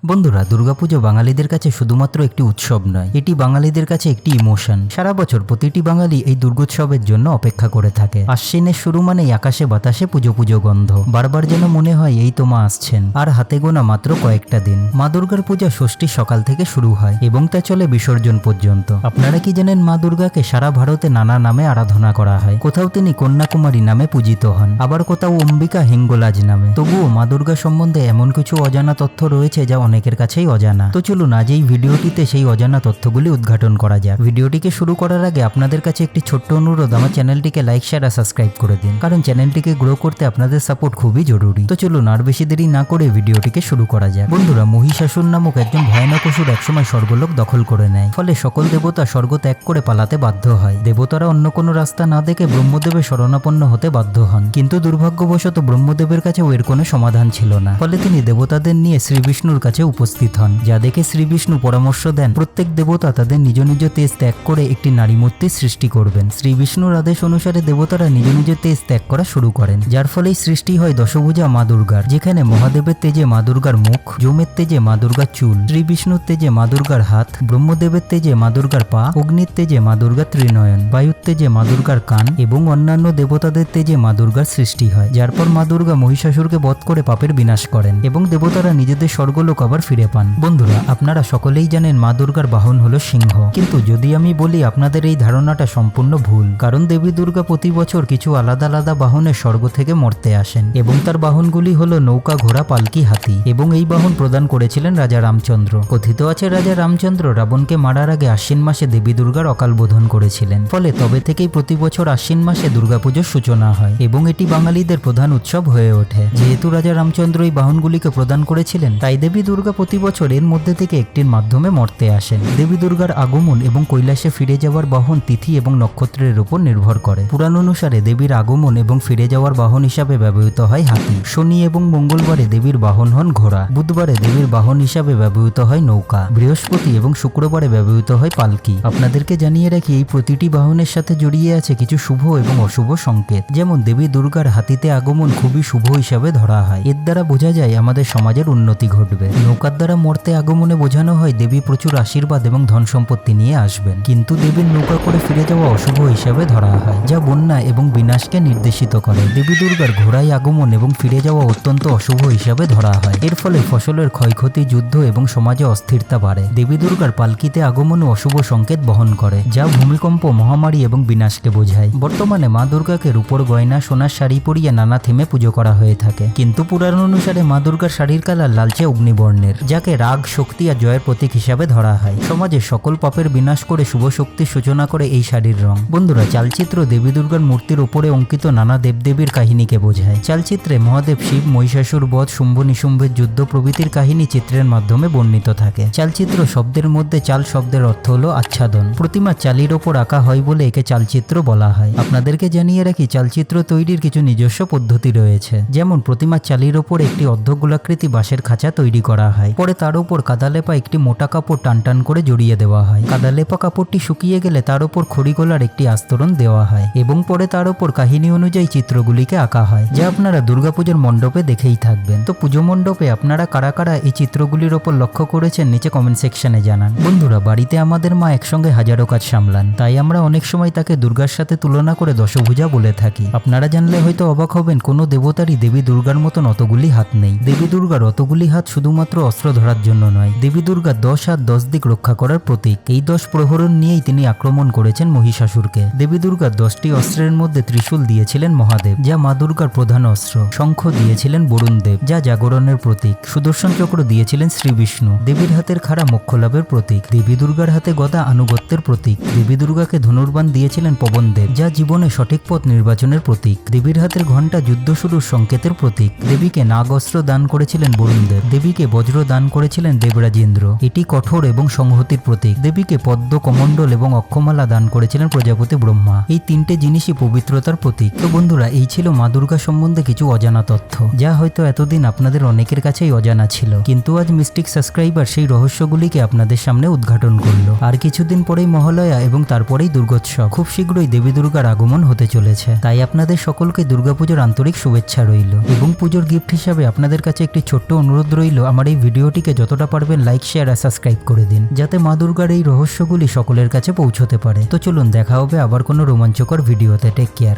বন্ধুরা, দুর্গাপুজো বাঙালিদের কাছে শুধুমাত্র একটি উৎসব নয়, এটি বাঙালিদের কাছে একটি ইমোশন। সারা বছর প্রতিটি বাঙালি এই দুর্গোৎসবের জন্য অপেক্ষা করে থাকে। আশ্বিনের শুরু মানেই আকাশে বাতাসে পুজো পুজো গন্ধ, বারবার যেন মনে হয় এই তো মা আসছেন। আর হাতে গোনা মাত্র কয়েকটা দিন। মা দুর্গার পূজা ষষ্ঠীর সকাল থেকে শুরু হয় এবং তা চলে বিসর্জন পর্যন্ত। আপনারা কি জানেন, মা দুর্গাকে সারা ভারতে নানা নামে আরাধনা করা হয়। কোথাও তিনি কন্যাকুমারী নামে পূজিত হন, আবার কোথাও অম্বিকা হিঙ্গলাজ নামে। তবুও মা দুর্গা সম্বন্ধে এমন কিছু অজানা তথ্য রয়েছে যা অনেকের কাছেই অজানা। তো চলুন আজ এই ভিডিওটিতে সেই অজানা তথ্যগুলি উদ্ঘাটন করা যাক। ভিডিওটিকে শুরু করার আগে আপনাদের কাছে একটি ছোট্ট অনুরোধ, আমার চ্যানেলটিকে লাইক শেয়ার আর সাবস্ক্রাইব করে দিন, কারণ চ্যানেলটিকে গ্রো করতে আপনাদের সাপোর্ট খুবই জরুরি। তো চলুন আর বেশি দেরি না করে ভিডিওটিকে শুরু করা যাক। বন্ধুরা, মহিষাসুর নামক একজন ভয়ানক অসুর একসময় স্বর্গলোক দখল করে নেয়। ফলে সকল দেবতা স্বর্গ ত্যাগ করে পালাতে বাধ্য হয়। দেবতারা অন্য কোনো রাস্তা না দেখে ব্রহ্মদেবের শরণাপন্ন হতে বাধ্য হন, কিন্তু দুর্ভাগ্যবশত ব্রহ্মদেবের কাছে এর কোনো সমাধান ছিল না। ফলে তিনি দেবতাদের নিয়ে শ্রী বিষ্ণুর কাছে উপস্থিত হন, যা দেখে শ্রী বিষ্ণু পরামর্শ দেন প্রত্যেক দেবতা তাদের নিজ নিজ তেজ ত্যাগ করে একটি নারী মূর্তি সৃষ্টি করবেন। শ্রী বিষ্ণুর আদেশ অনুসারে দেবতারা নিজ নিজ তেজ ত্যাগ করা শুরু করেন, যার ফলেই সৃষ্টি হয় দশভুজা মা দুর্গার, যেখানে মহাদেবের তেজে মা দুর্গার মুখ, যমের তেজে মা দুর্গার চুল, শ্রী বিষ্ণুর তেজে মা দুর্গার হাত, ব্রহ্মদেবের তেজে মা দুর্গার পা, অগ্নির তেজে মা দুর্গার ত্রিনয়ন, বায়ুর তেজে মা দুর্গার কান এবং অন্যান্য দেবতাদের তেজে মা দুর্গার সৃষ্টি হয়। যার পর মা দুর্গা মহিষাসুরকে বধ করে পাপের বিনাশ করেন এবং দেবতারা নিজেদের স্বর্গলোক আবার ফিরে পান। বন্ধুরা, আপনারা সকলেই জানেন মা দুর্গার বাহন হলো সিংহ, কিন্তু যদি আমি বলি আপনাদের এই ধারণাটা সম্পূর্ণ ভুল। কারণ দেবী দুর্গা প্রতি বছর কিছু আলাদা আলাদা বাহনে স্বর্গ থেকে মর্তে আসেন এবং তার বাহনগুলি হলো নৌকা, ঘোড়া, পালকি, হাতি। এবং এই বাহন প্রদান করেছিলেন রাজা রামচন্দ্র। কথিত আছে রাজা রামচন্দ্র রাবণকে মারার আগে আশ্বিন মাসে দেবী দুর্গার অকাল বোধন করেছিলেন। ফলে তবে থেকেই প্রতি বছর আশ্বিন মাসে দুর্গাপুজোর সূচনা হয় এবং এটি বাঙালিদের প্রধান উৎসব হয়ে ওঠে। যেহেতু রাজা রামচন্দ্র এই বাহনগুলিকে প্রদান করেছিলেন, তাই দেবী দুর্গা প্রতি বছর এর মধ্যে থেকে একটির মাধ্যমে মর্তে আসেন। দেবী দুর্গার আগমন এবং কৈলাসে ফিরে যাওয়ার বাহন তিথি এবং নক্ষত্রের উপর নির্ভর করে। পুরাণ অনুসারে দেবীর আগমন এবং ফিরে যাওয়ার বাহন হিসাবে ব্যবহৃত হয় হাতি। শনি এবং মঙ্গলবারে দেবীর বাহন হন ঘোড়া। বুধবারে দেবীর বাহন হিসাবে ব্যবহৃত হয় নৌকা। বৃহস্পতি এবং শুক্রবারে ব্যবহৃত হয় পালকি। আপনাদেরকে জানিয়ে রাখি, এই প্রতিটি বাহনের সাথে জড়িয়ে আছে কিছু শুভ এবং অশুভ সংকেত। যেমন দেবী দুর্গার হাতিতে আগমন খুবই শুভ হিসাবে ধরা হয়, এর দ্বারা বোঝা যায় আমাদের সমাজের উন্নতি ঘটবে। নৌকার দ্বারা মর্তে আগমনে বোঝানো হয় দেবী প্রচুর আশীর্বাদ এবং ধন সম্পত্তি নিয়ে আসবেন। কিন্তু দেবীর নৌকা করে ফিরে যাওয়া অশুভ হিসাবে ধরা হয়, যা বন্যা এবং বিনাশকে নির্দেশিত করে। দেবী দুর্গার ঘোড়ায় আগমন এবং ফিরে যাওয়া অত্যন্ত অশুভ হিসাবে ধরা হয়। এর ফলে ফসলের ক্ষয়ক্ষতি, যুদ্ধ এবং সমাজে অস্থিরতা বাড়ে। দেবী দুর্গার পালকিতে আগমনও অশুভ সংকেত বহন করে, যা ভূমিকম্প, মহামারী এবং বিনাশকে বোঝায়। বর্তমানে মা দুর্গাকে রূপোর গয়না, সোনার শাড়ি পরিয়ে নানা থিমে পুজো করা হয়ে থাকে, কিন্তু পুরাণ অনুসারে মা দুর্গার শাড়ির কালার লালচে অগ্নিবর্ণের, যাকে রাগ, শক্তি আর জয়ের প্রতীক হিসাবে ধরা হয়। সমাজে সকল পাপের বিনাশ করে শুভ শক্তির সূচনা করে এই শাড়ির রং। বন্ধুরা, চালচিত্র দেবী দুর্গার মূর্তির উপরে অঙ্কিত নানা দেবদেবীর কাহিনীকে বোঝায়। চালচিত্রে মহাদেব শিব, মহিষাসুর বধ, শুম্ভ নিশুম্ভের যুদ্ধ প্রভৃতির কাহিনী চিত্রের মাধ্যমে বর্ণিত থাকে। চালচিত্র শব্দের মধ্যে চাল শব্দের অর্থ হলো আচ্ছাদন। প্রতিমা চালির ওপর আঁকা হয় বলে একে চালচিত্র বলা হয়। আপনাদেরকে জানিয়ে রাখি, চালচিত্র তৈরির কিছু নিজস্ব পদ্ধতি রয়েছে। যেমন প্রতিমার চালির ওপর একটি অর্ধগোলাকৃতি বাঁশের খাঁচা তৈরি করা হয়, পরে তার উপর কাদালেপা একটি মোটা কাপড় টান টান করে জড়িয়ে দেওয়া হয়। কাদালেপা কাপড়টি শুকিয়ে গেলে তার উপর খড়িগোলার একটি আস্তরণ দেওয়া হয় এবং পরে তার উপর কাহিনী অনুযায়ী চিত্রগুলিকে আঁকা হয়, যা আপনারা দুর্গাপুজোর মণ্ডপে দেখেই থাকবেন। তো পুজো মণ্ডপে আপনারা কারা কারা এই চিত্রগুলির ওপর লক্ষ্য করেছেন নিচে কমেন্ট সেকশনে জানান। বন্ধুরা, বাড়িতে আমাদের মা একসঙ্গে হাজারো কাজ সামলান, তাই আমরা অনেক সময় তাকে দুর্গার সাথে তুলনা করে দশভুজা বলে থাকি। আপনারা জানলে হয়তো অবাক হবেন, কোনো দেবতারই দেবী দুর্গার মতন অতগুলি হাত নেই। দেবী দুর্গার অতগুলি হাত শুধুমাত্র অস্ত্র ধরার জন্য নয়, দেবী দুর্গা 10 হাত 10 দিক রক্ষা করার প্রতীক। এই 10 প্রহরণ নিয়েই তিনি আক্রমণ করেছেন মহিষাসুরকে। দেবী দুর্গার 10টি অস্ত্রের মধ্যে ত্রিশূল দিয়েছিলেন মহাদেব, যা মা দুর্গার প্রধান অস্ত্র। শঙ্খ দিয়েছিলেন বরুণ দেব, যা জাগরণের প্রতীক। সুদর্শন চক্র দিয়েছিলেন শ্রী বিষ্ণু, দেবীর হাতের খাড়া মোক্ষ লাভের প্রতীক। দেবী দুর্গার হাতে গদা আনুগত্যের প্রতীক। দেবী দুর্গাকে ধনুর্বাণ দিয়েছিলেন পবন দেব, যা জীবনে সঠিক পথ নির্বাচনের প্রতীক। দেবীর হাতের ঘণ্টা যুদ্ধ শুরুর সংকেতের প্রতীক। দেবীকে নাগ অস্ত্র দান করেছিলেন বরুণ দেব। দেবীকে বজ্র দান করেছিলেন দেবরাজ ইন্দ্র, এটি কঠোর এবং সংহতির প্রতীক। দেবীকে পদ্ম, কমণ্ডল এবং অক্ষমালা দান করেছিলেন প্রজাপতি ব্রহ্মা। এই তিনটে জিনিসই পবিত্রতার প্রতীক। তো বন্ধুরা, এই ছিল মা দুর্গা সম্বন্ধে কিছু অজানা তথ্য, যা হয়তো এতদিন আপনাদের অনেকের কাছেই অজানা ছিল, কিন্তু আজ মিস্টিক সাবস্ক্রাইবার সেই রহস্যগুলিকে আপনাদের সামনে উদ্ঘাটন করলো। আর কিছুদিন পরেই মহালয়া এবং তারপরেই দুর্গোৎসব। খুব শীঘ্রই দেবী দুর্গার আগমন হতে চলেছে, তাই আপনাদের সকলকে দুর্গাপুজোর আন্তরিক শুভেচ্ছা রইল এবং পুজোর গিফট হিসাবে আপনাদের কাছে একটি ছোট্ট অনুরোধ রইল, আমার এই ভিডিওটিকে যতটা পারবেন লাইক, শেয়ার আর সাবস্ক্রাইব করে দিন, যাতে মা দুর্গার এই রহস্যগুলি সকলের কাছে পৌঁছতে পারে। তো চলুন দেখা হবে আবার কোনো রোমাঞ্চকর ভিডিওতে। Take care.